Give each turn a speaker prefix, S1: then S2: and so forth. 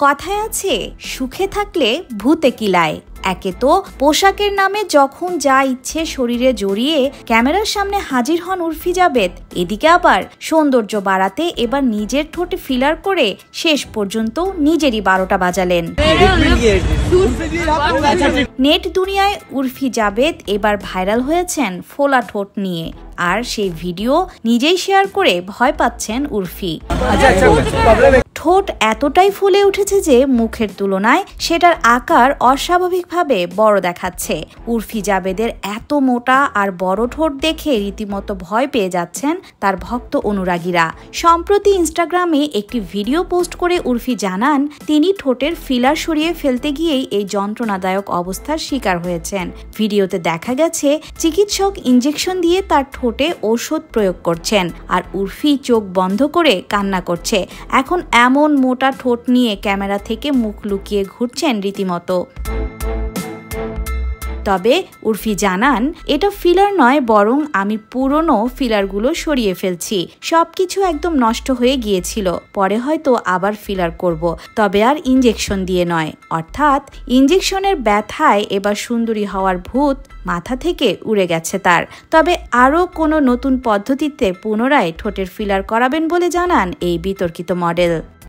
S1: কথায় আছে সুখে থাকলে ভূতে কিলায়। একে তো পোশাকের নামে যখন যা ইচ্ছে শরীরে জড়িয়ে ক্যামেরার সামনে হাজির হন উর্ফি জাবেদ, এদিকে আবার সৌন্দর্য বাড়াতে এবার নিজের ঠোঁটে ফিলার করে শেষ পর্যন্ত নিজেরই 12টা বাজালেন। নেট দুনিয়ায় উর্ফি জাবেদ এবার ভাইরাল হয়েছেন ফোলা ঠোঁট নিয়ে, আর সেই ভিডিও নিজেই শেয়ার করে ভয় পাচ্ছেন উর্ফি। ঠোঁট এতটাই ফুলে উঠেছে যে মুখের তুলনায় সেটার আকার অস্বাভাবিকভাবে বড় দেখাচ্ছে। উর্ফি জাবেদের এত মোটা আর বড় ঠোঁট দেখে রীতিমতো ভয় পেয়ে যাচ্ছেন তার ভক্ত অনুরাগীরা। সম্প্রতি ইনস্টাগ্রামে একটি ভিডিও পোস্ট করে উর্ফি জানান তিনি ঠোঁটের ফিলার সরিয়ে ফেলতে গিয়েই এই যন্ত্রণাদায়ক অবস্থার শিকার হয়েছেন। ভিডিওতে দেখা গেছে চিকিৎসক ইনজেকশন দিয়ে তার ঠোঁটে ঔষধ প্রয়োগ করছেন, আর উর্ফি চোখ বন্ধ করে কান্না করছে। এখন এমন মোটা ঠোঁট নিয়ে ক্যামেরা থেকে মুখ লুকিয়ে ঘুরছেন রীতিমতো। তবে উর্ফি জানান এটা ফিলার নয়, বরং আমি পুরনো ফিলারগুলো সরিয়ে ফেলছি। সবকিছু একদম নষ্ট হয়ে গিয়েছিল, পরে হয়তো আবার ফিলার করব, তবে আর ইনজেকশন দিয়ে নয়। অর্থাৎ ইনজেকশনের ব্যথায় এবার সুন্দরী হওয়ার ভূত মাথা থেকে উড়ে গেছে তার। তবে আরও কোনো নতুন পদ্ধতিতে পুনরায় ঠোঁটের ফিলার করাবেন বলে জানান এই বিতর্কিত মডেল।